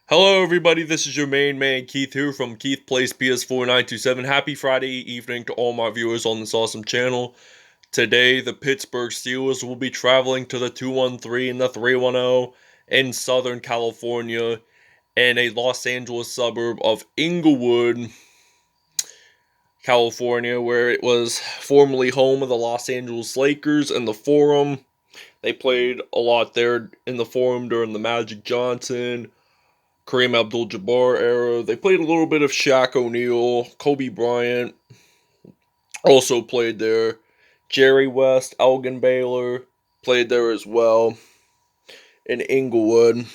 Hello everybody, this is your main man Keith here from Keith Plays PS4 927. Happy Friday evening to all my viewers on this awesome channel. Today, the Pittsburgh Steelers will be traveling to the 213 and the 310 in Southern California in a Los Angeles suburb of Inglewood, California, where it was formerly home of the Los Angeles Lakers and the Forum. They played a lot there in the Forum during the Magic Johnson, Kareem Abdul-Jabbar era. They played a little bit of Shaq O'Neal, Kobe Bryant also played there. Jerry West, Elgin Baylor played there as well in Inglewood.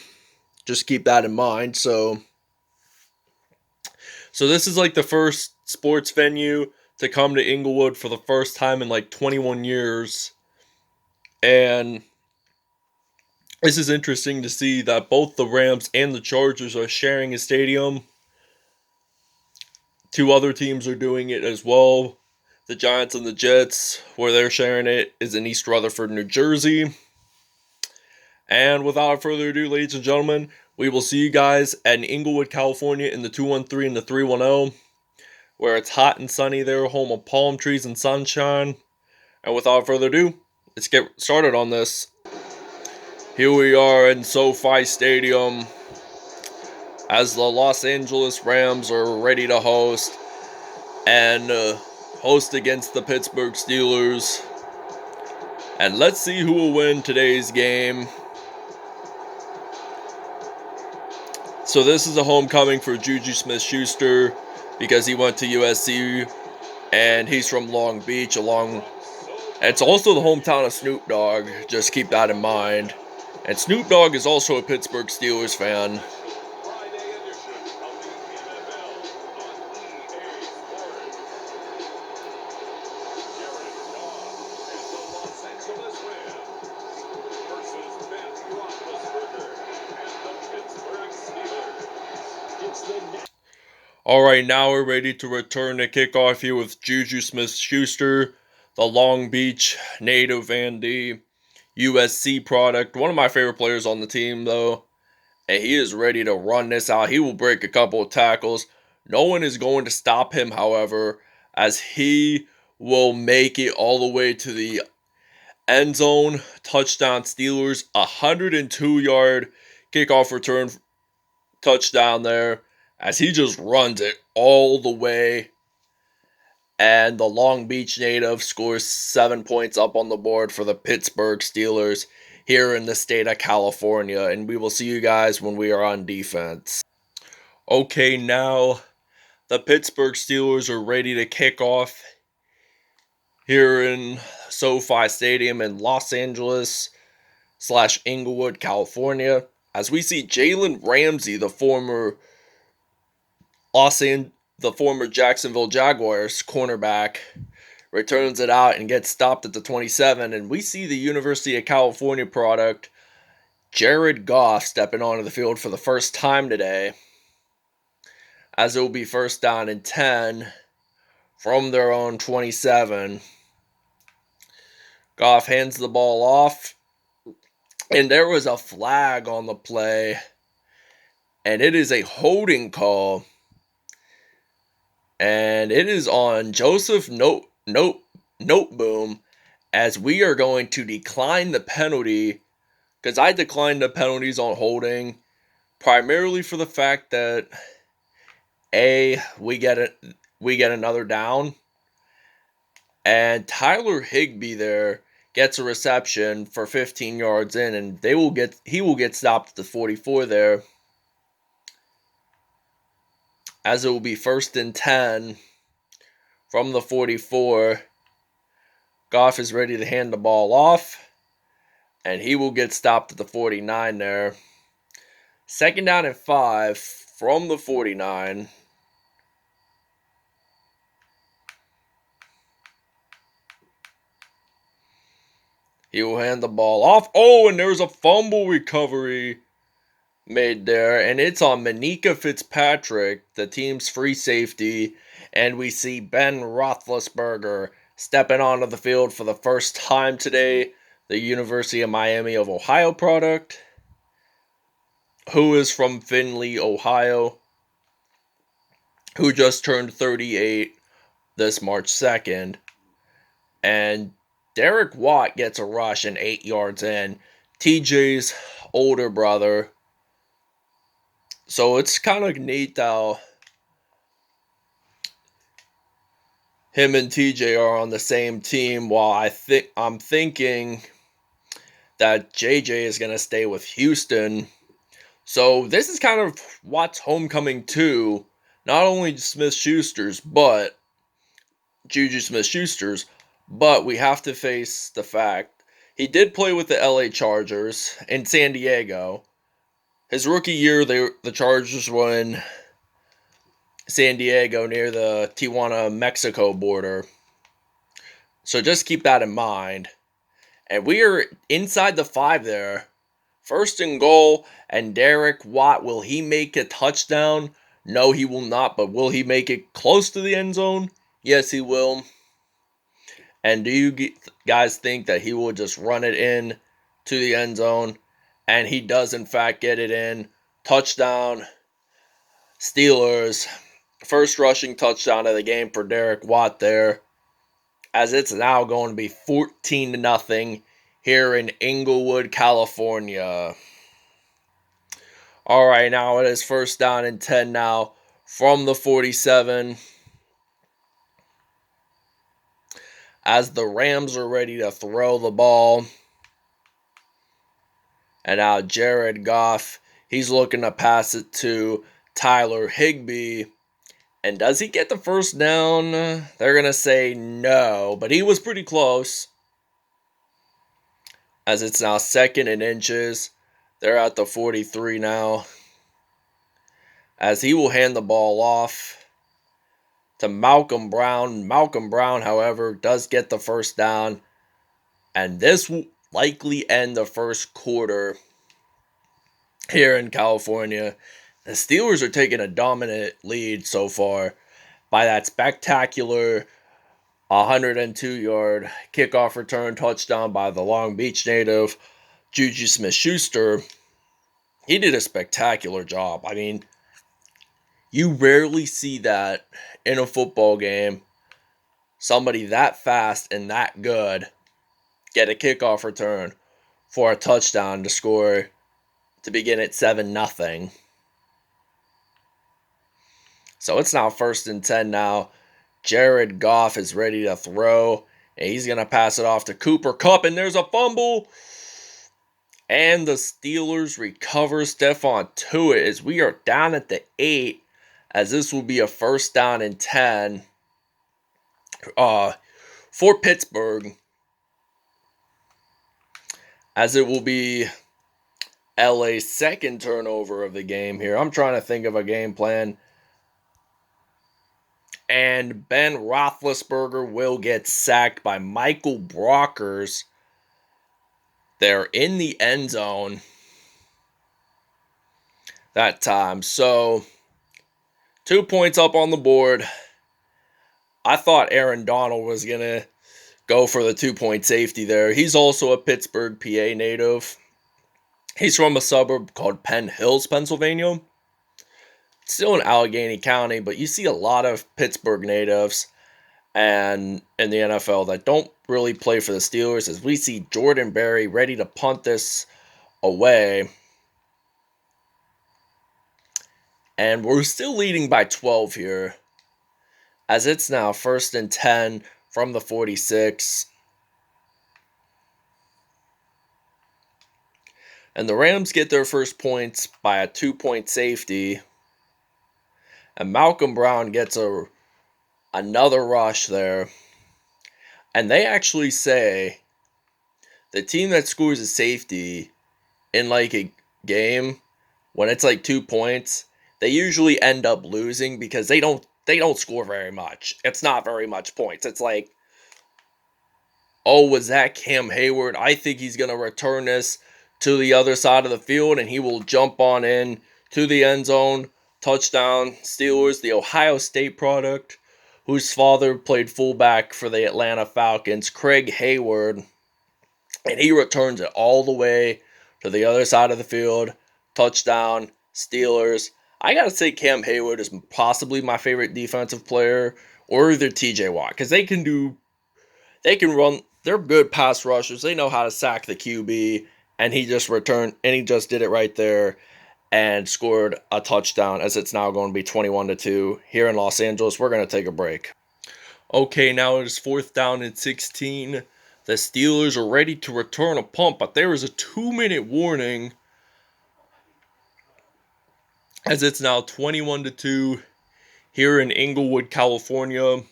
Just keep that in mind. So this is like the first sports venue to come to Inglewood for the first time in like 21 years. And this is interesting to see that both the Rams and the Chargers are sharing a stadium. Two other teams are doing it as well. The Giants and the Jets, where they're sharing it, is in East Rutherford, New Jersey. And without further ado, ladies and gentlemen, we will see you guys at Inglewood, California in the 213 and the 310, where it's hot and sunny there, home of palm trees and sunshine. And without further ado, let's get started on this. Here we are in SoFi Stadium as the Los Angeles Rams are ready to host against the Pittsburgh Steelers. And let's see who will win today's game. So this is a homecoming for JuJu Smith-Schuster because he went to USC and he's from Long Beach. It's also the hometown of Snoop Dogg, just keep that in mind. And Snoop Dogg is also a Pittsburgh Steelers fan. Alright, now we're ready to return to kickoff here with JuJu Smith-Schuster, the Long Beach native and the USC product. One of my favorite players on the team, though. And he is ready to run this out. He will break a couple of tackles. No one is going to stop him, however, as he will make it all the way to the end zone. Touchdown Steelers, 102-yard kickoff return touchdown there, as he just runs it all the way. And the Long Beach native scores 7 points up on the board for the Pittsburgh Steelers here in the state of California. And we will see you guys when we are on defense. Okay, now the Pittsburgh Steelers are ready to kick off here in SoFi Stadium in Los Angeles / Inglewood, California. As we see Jalen Ramsey, the former Jacksonville Jaguars cornerback, returns it out and gets stopped at the 27. And we see the University of California product, Jared Goff, stepping onto the field for the first time today, as it will be first down and 10 from their own 27. Goff hands the ball off, and there was a flag on the play, and it is a holding call. And it is on Joseph Noteboom, as we are going to decline the penalty, because I declined the penalties on holding, primarily for the fact that we get another down, and Tyler Higbee there gets a reception for 15 yards in, and he will get stopped at the 44 there, as it will be first and 10 from the 44. Goff is ready to hand the ball off, and he will get stopped at the 49 there. Second down and 5 from the 49. He will hand the ball off. Oh, and there's a fumble recovery made there, and it's on Minkah Fitzpatrick, the team's free safety, and we see Ben Roethlisberger stepping onto the field for the first time today, the University of Miami of Ohio product. who is from Findlay, Ohio, who just turned 38 this March 2nd. And Derek Watt gets a rush and 8 yards in. TJ's older brother. So it's kind of neat how him and TJ are on the same team, while I'm thinking that JJ is going to stay with Houston. So this is kind of Watt's homecoming too. Not only Smith-Schuster's, but JuJu Smith-Schuster's, but we have to face the fact he did play with the LA Chargers in San Diego. His rookie year, the Chargers were in San Diego near the Tijuana, Mexico border. So just keep that in mind. And we are inside the 5 there. First and goal, and Derek Watt, will he make a touchdown? No, he will not, but will he make it close to the end zone? Yes, he will. And do you guys think that he will just run it in to the end zone? And he does, in fact, get it in. Touchdown, Steelers. First rushing touchdown of the game for Derek Watt there, as it's now going to be 14-0 here in Inglewood, California. All right, now it is first down and 10 now from the 47. As the Rams are ready to throw the ball. And now Jared Goff, he's looking to pass it to Tyler Higbee. And does he get the first down? They're going to say no, but he was pretty close. As it's now 2nd and inches. They're at the 43 now. As he will hand the ball off to Malcolm Brown. Malcolm Brown, however, does get the first down. And this will likely end the first quarter here in California. The Steelers are taking a dominant lead so far by that spectacular 102-yard kickoff return touchdown by the Long Beach native, JuJu Smith-Schuster. He did a spectacular job. I mean, you rarely see that in a football game. Somebody that fast and that good get a kickoff return for a touchdown to score to begin at 7-0. So it's now 1st and 10 now. Jared Goff is ready to throw. And he's going to pass it off to Cooper Kupp. And there's a fumble. And the Steelers recover Stephon Tuitt as we are down at the 8. As this will be a first down and 10 for Pittsburgh. As it will be LA's second turnover of the game here. I'm trying to think of a game plan. And Ben Roethlisberger will get sacked by Michael Brockers. They're in the end zone that time. So, 2 points up on the board. I thought Aaron Donald was going to go for the 2-point safety there. He's also a Pittsburgh, PA native. He's from a suburb called Penn Hills, Pennsylvania. Still in Allegheny County, but you see a lot of Pittsburgh natives and in the NFL that don't really play for the Steelers, as we see Jordan Berry ready to punt this away. And we're still leading by 12 here, as it's now 1st and 10 from the 46. And the Rams get their first points by a 2-point safety. And Malcolm Brown gets another rush there. And they actually say the team that scores a safety in like a game, when it's like 2 points, they usually end up losing because they don't score very much. It's not very much points. It's like, oh, was that Cam Heyward? I think he's going to return this to the other side of the field and he will jump on in to the end zone. Touchdown, Steelers. The Ohio State product, whose father played fullback for the Atlanta Falcons, Craig Heyward. And he returns it all the way to the other side of the field. touchdown, Steelers. I gotta say Cam Heyward is possibly my favorite defensive player, or either TJ Watt, because they can run. They're good pass rushers. They know how to sack the QB, and he just did it right there and scored a touchdown. As it's now going to be 21-2 here in Los Angeles. We're gonna take a break. Okay, now it is 4th down and 16. The Steelers are ready to return a punt, but there is a 2-minute warning as it's now 21-2 here in Inglewood, California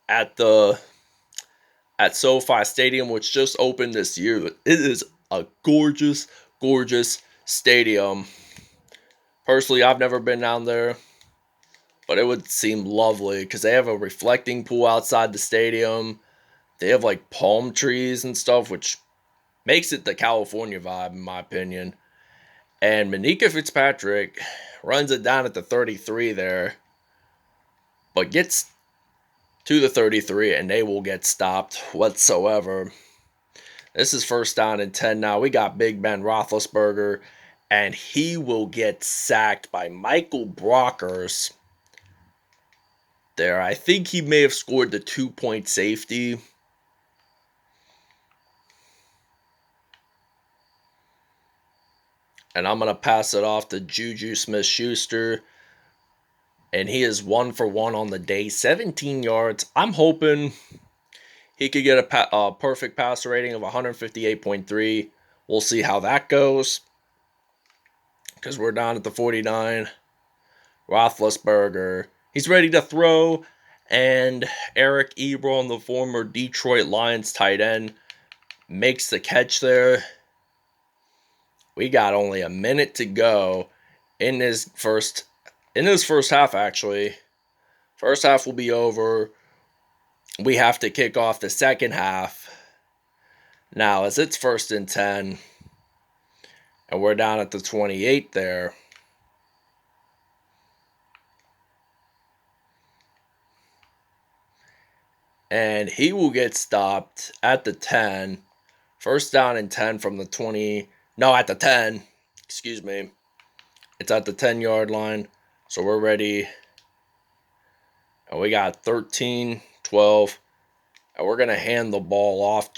at SoFi Stadium, which just opened this year. It is a gorgeous, gorgeous stadium. Personally, I've never been down there, but it would seem lovely because they have a reflecting pool outside the stadium. They have like palm trees and stuff, which makes it the California vibe, in my opinion. And Minkah Fitzpatrick runs it down at the 33 there, but gets to the 33, and they will get stopped whatsoever. This is 1st down and 10 now. We got Big Ben Roethlisberger, and he will get sacked by Michael Brockers there. I think he may have scored the 2-point safety. And I'm going to pass it off to JuJu Smith-Schuster. And he is 1 for 1 on the day, 17 yards. I'm hoping he could get a perfect passer rating of 158.3. We'll see how that goes, because we're down at the 49. Roethlisberger, he's ready to throw. And Eric Ebron, the former Detroit Lions tight end, makes the catch there. We got only a minute to go in his first half, actually. First half will be over. We have to kick off the second half now, as it's 1st and 10. And we're down at the 28 there. And he will get stopped at the 10. 1st down and 10 from the 20. No, at the 10. Excuse me. It's at the 10-yard line. So we're ready. And we got 13, 12. And we're going to hand the ball off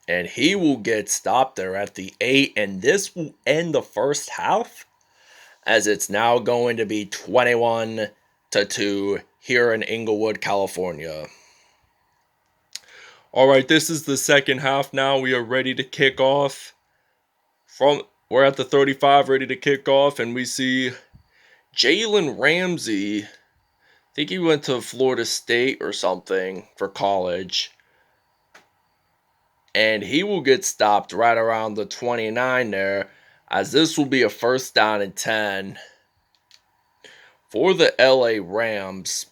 and he will get stopped there at the 8. And this will end the first half, as it's now going to be 21-2 here in Inglewood, California. All right, this is the second half now. We are ready to kick off. We're at the 35, ready to kick off, and we see Jalen Ramsey. I think he went to Florida State or something for college. And he will get stopped right around the 29 there, as this will be a 1st down and 10 for the LA Rams.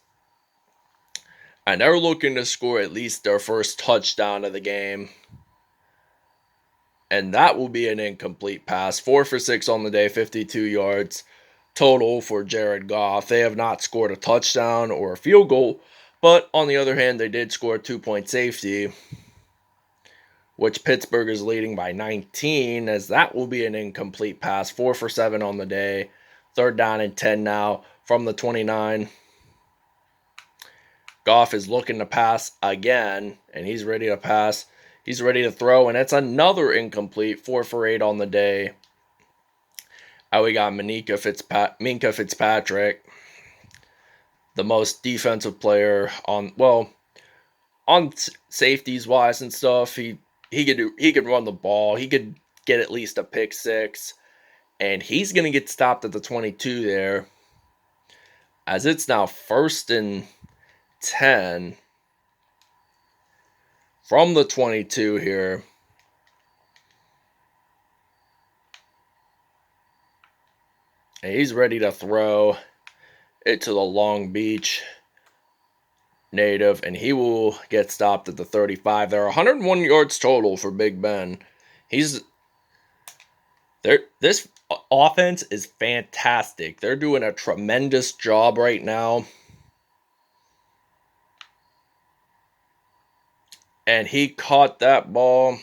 And they're looking to score at least their first touchdown of the game. And that will be an incomplete pass. 4 for 6 on the day, 52 yards total for Jared Goff. They have not scored a touchdown or a field goal. But on the other hand, they did score a 2-point safety, which Pittsburgh is leading by 19, as that will be an incomplete pass. 4 for 7 on the day. 3rd down and 10 now from the 29. Goff is looking to pass again, and he's ready to pass. He's ready to throw, and it's another incomplete. 4 for 8 on the day. We got Minkah Fitzpatrick, the most defensive player on safeties wise and stuff. He could run the ball. He could get at least a pick 6, and he's gonna get stopped at the 22 there, as it's now 1st and 10 from the 22 here. And he's ready to throw it to the Long Beach native, and he will get stopped at the 35. There are 101 yards total for Big Ben. This offense is fantastic. They're doing a tremendous job right now. And he caught that ball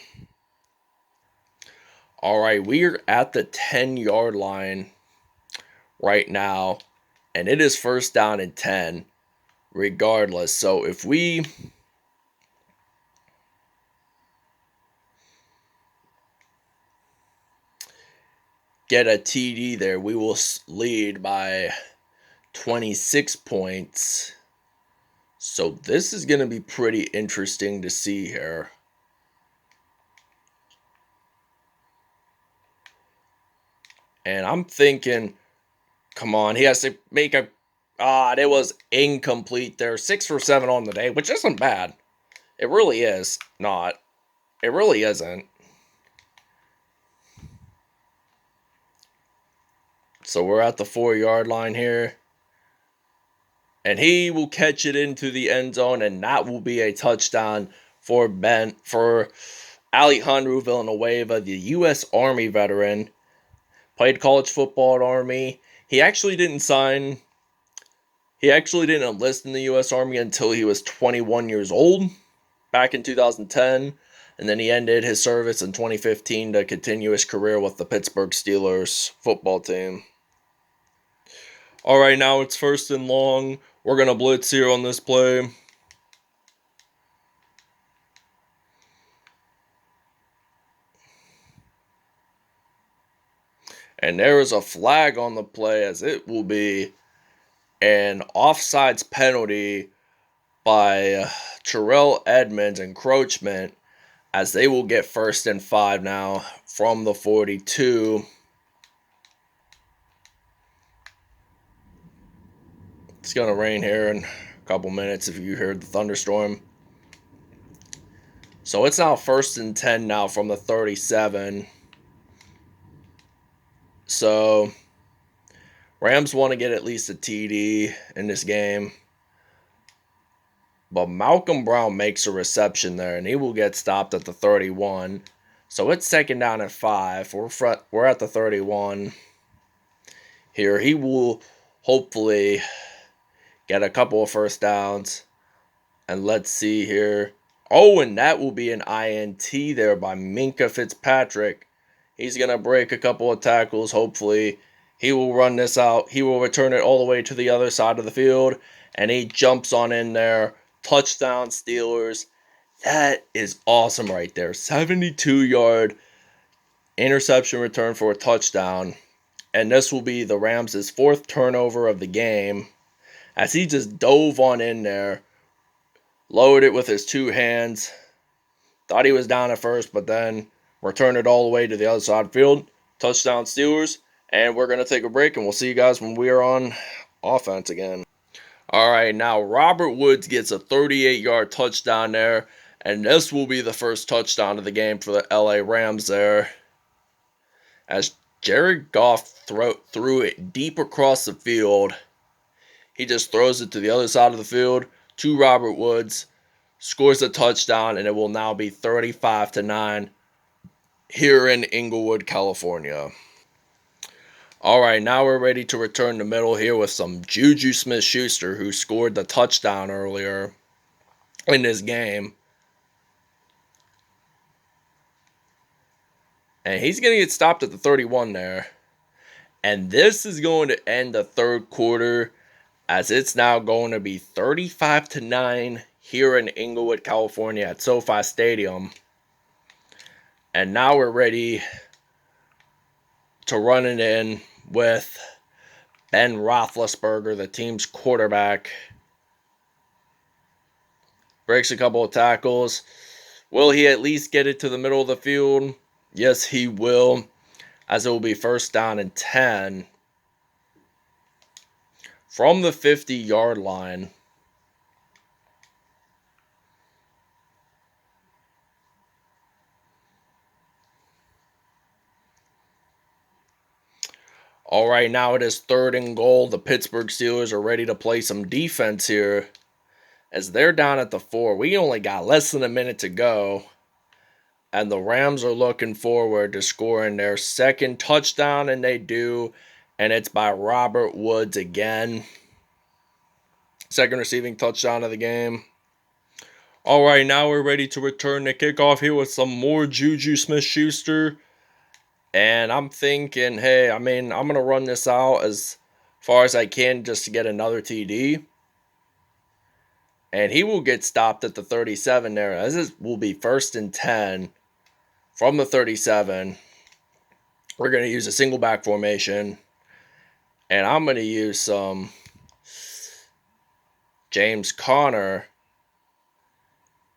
All right, we're at the 10-yard line right now, and it is first down and 10 regardless. So if we get a TD there, we will lead by 26 points. So this is going to be pretty interesting to see here. And I'm thinking, come on, he has to make a... it was incomplete there. 6 for 7 on the day, which isn't bad. It really is not. It really isn't. So we're at the 4-yard line here. And he will catch it into the end zone, and that will be a touchdown for Alejandro Villanueva, the U.S. Army veteran. Played college football at Army. He actually didn't enlist in the U.S. Army until he was 21 years old back in 2010. And then he ended his service in 2015 to continue his career with the Pittsburgh Steelers football team. All right, now it's first and long. We're going to blitz here on this play. And there is a flag on the play, as it will be an offsides penalty by Terrell Edmonds, encroachment, as they will get first and 5 now from the 42. It's going to rain here in a couple minutes if you heard the thunderstorm. So it's now first and 10 now from the 37. So Rams want to get at least a TD in this game. But Malcolm Brown makes a reception there, and he will get stopped at the 31. So it's second down and 5. We're at the 31 here. He will hopefully get a couple of first downs. And let's see here. Oh, and that will be an INT there by Minkah Fitzpatrick. He's going to break a couple of tackles, hopefully. He will run this out. He will return it all the way to the other side of the field. And he jumps on in there. Touchdown, Steelers. That is awesome right there. 72-yard interception return for a touchdown. And this will be the Rams' 4th turnover of the game, as he just dove on in there, lowered it with his 2 hands. Thought he was down at first, but then returned it all the way to the other side of the field. Touchdown, Steelers. And we're going to take a break, and we'll see you guys when we are on offense again. All right, now Robert Woods gets a 38-yard touchdown there, and this will be the first touchdown of the game for the LA Rams there, as Jared Goff threw it deep across the field. He just throws it to the other side of the field to Robert Woods, scores a touchdown, and it will now be 35-9 here in Inglewood, California. All right, now we're ready to return the middle here with some JuJu Smith-Schuster, who scored the touchdown earlier in this game. And he's going to get stopped at the 31 there. And this is going to end the third quarter, as it's now going to be 35-9 here in Inglewood, California at SoFi Stadium. And now we're ready to run it in with Ben Roethlisberger, the team's quarterback. Breaks a couple of tackles. Will he at least get it to the middle of the field? Yes, he will, as it will be first down and 10 from the 50-yard line. All right, now it is 3rd and goal. The Pittsburgh Steelers are ready to play some defense here, as they're down at the 4. We only got less than a minute to go, and the Rams are looking forward to scoring their 2nd touchdown, and they do, and it's by Robert Woods again. 2nd receiving touchdown of the game. All right, now we're ready to return the kickoff here with some more JuJu Smith-Schuster. And I'm thinking, hey, I'm going to run this out as far as I can just to get another TD. And he will get stopped at the 37 there. Will be 1st and 10 from the 37. We're going to use a single back formation. And I'm going to use some James Conner.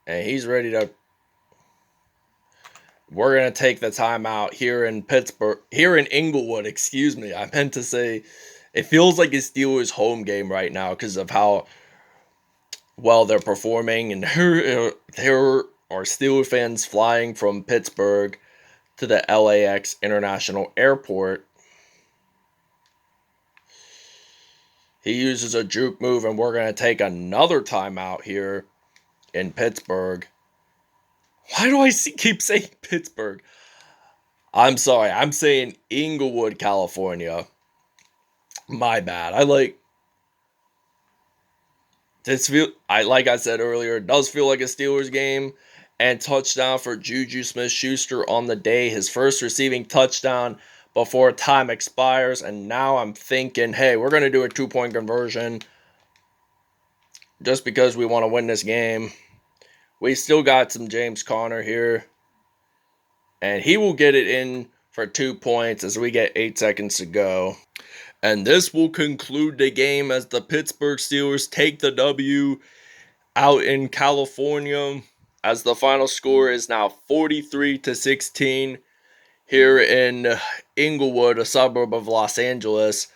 And he's ready to... We're going to take the timeout here in Inglewood, excuse me. I meant to say, it feels like a Steelers home game right now because of how well they're performing. And there are Steelers fans flying from Pittsburgh to the LAX International Airport. He uses a juke move, and we're going to take another timeout here in Pittsburgh. Why do I keep saying Pittsburgh? I'm sorry. I'm saying Inglewood, California. My bad. Like I said earlier, it does feel like a Steelers game. And touchdown for JuJu Smith-Schuster on the day. His first receiving touchdown before time expires. And now I'm thinking, hey, we're going to do a 2-point conversion just because we want to win this game. We still got some James Conner here. And he will get it in for 2 points as we get 8 seconds to go. And this will conclude the game as the Pittsburgh Steelers take the W out in California, as the final score is now 43-16 here in Inglewood, a suburb of Los Angeles.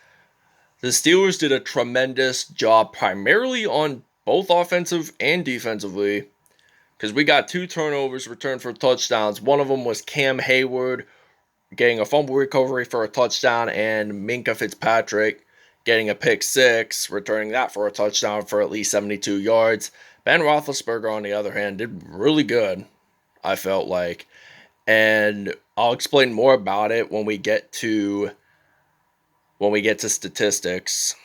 The Steelers did a tremendous job primarily on both offensive and defensively, because we got 2 turnovers returned for touchdowns. One of them was Cam Heyward getting a fumble recovery for a touchdown, and Minkah Fitzpatrick getting a pick 6, returning that for a touchdown for at least 72 yards. Ben Roethlisberger, on the other hand, did really good, I felt like. And I'll explain more about it when we get to statistics.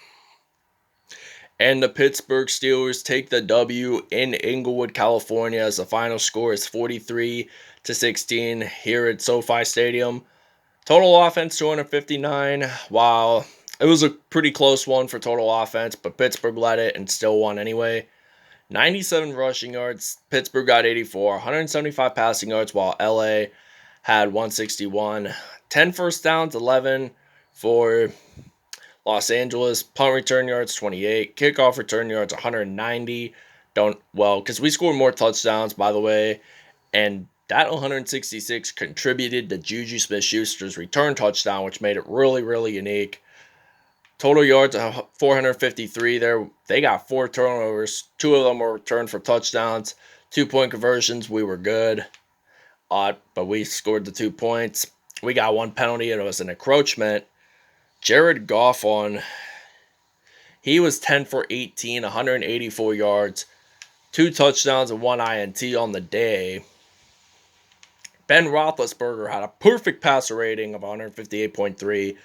And the Pittsburgh Steelers take the W in Inglewood, California, as the final score is 43-16 here at SoFi Stadium. Total offense 259, while it was a pretty close one for total offense, but Pittsburgh led it and still won anyway. 97 rushing yards, Pittsburgh got 84, 175 passing yards, while LA had 161. 10 first downs, 11 for Los Angeles. Punt return yards, 28. Kickoff return yards, 190. Because we scored more touchdowns, by the way, and that 166 contributed to JuJu Smith-Schuster's return touchdown, which made it really, really unique. Total yards, 453 there. They got 4 turnovers. 2 of them were returned for touchdowns. 2-point conversions, we were good. But we scored the 2 points. We got 1 penalty, and it was an encroachment. Jared Goff he was 10 for 18, 184 yards. 2 touchdowns and 1 INT on the day. Ben Roethlisberger had a perfect passer rating of 158.3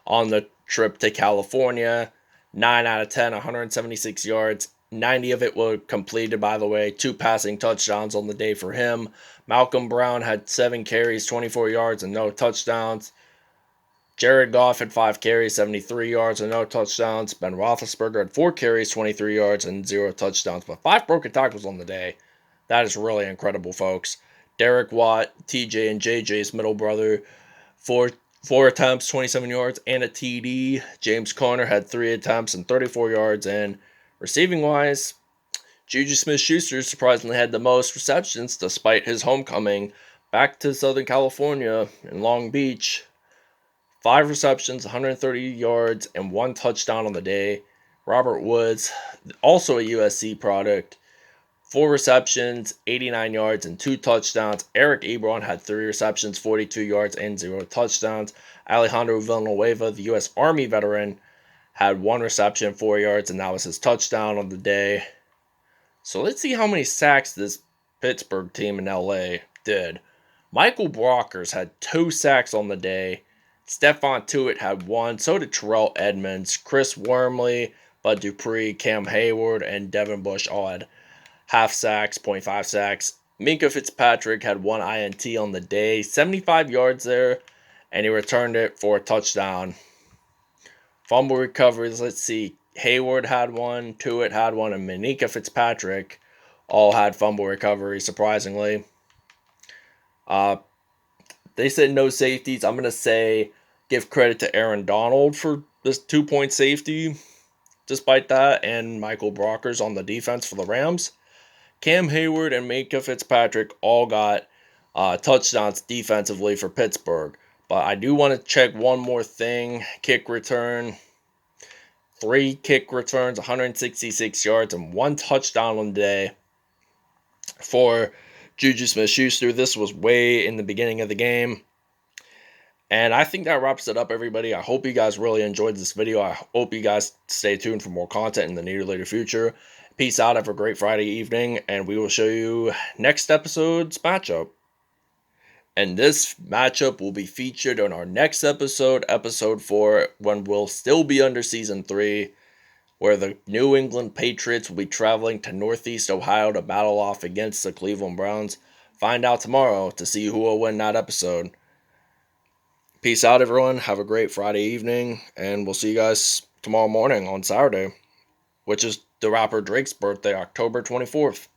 on the trip to California. 9 out of 10, 176 yards. 90 of it were completed, by the way. 2 passing touchdowns on the day for him. Malcolm Brown had 7 carries, 24 yards, and no touchdowns. Jared Goff had 5 carries, 73 yards, and no touchdowns. Ben Roethlisberger had 4 carries, 23 yards, and 0 touchdowns. But 5 broken tackles on the day. That is really incredible, folks. Derek Watt, TJ, and JJ's middle brother, 4 attempts, 27 yards, and a TD. James Conner had 3 attempts and 34 yards. And receiving-wise, JuJu Smith-Schuster surprisingly had the most receptions despite his homecoming back to Southern California in Long Beach. 5 receptions, 130 yards, and 1 touchdown on the day. Robert Woods, also a USC product, 4 receptions, 89 yards, and 2 touchdowns. Eric Ebron had 3 receptions, 42 yards, and 0 touchdowns. Alejandro Villanueva, the U.S. Army veteran, had 1 reception, 4 yards, and that was his touchdown on the day. So let's see how many sacks this Pittsburgh team in L.A. did. Michael Brockers had 2 sacks on the day. Stephon Tuitt had 1. So did Terrell Edmonds. Chris Wormley, Bud Dupree, Cam Heyward, and Devin Bush all had half sacks, 0.5 sacks. Minkah Fitzpatrick had 1 INT on the day, 75 yards there. and he returned it for a touchdown. Fumble recoveries, let's see. Heyward had one, Tuitt had one, and Minkah Fitzpatrick all had fumble recoveries, surprisingly. They said no safeties. I'm going to say give credit to Aaron Donald for this 2-point safety, despite that, and Michael Brockers on the defense for the Rams. Cam Heyward and Minkah Fitzpatrick all got touchdowns defensively for Pittsburgh. But I do want to check one more thing. Kick return. 3 kick returns, 166 yards, and 1 touchdown on the day for JuJu Smith-Schuster. This was way in the beginning of the game. And I think that wraps it up, everybody. I hope you guys really enjoyed this video. I hope you guys stay tuned for more content in the near later future. Peace out. Have a great Friday evening, and we will show you next episode's matchup. And this matchup will be featured on our next episode, episode 4, when we'll still be under season 3, where the New England Patriots will be traveling to Northeast Ohio to battle off against the Cleveland Browns. Find out tomorrow to see who will win that episode. Peace out, everyone. Have a great Friday evening, and we'll see you guys tomorrow morning on Saturday, which is the rapper Drake's birthday, October 24th.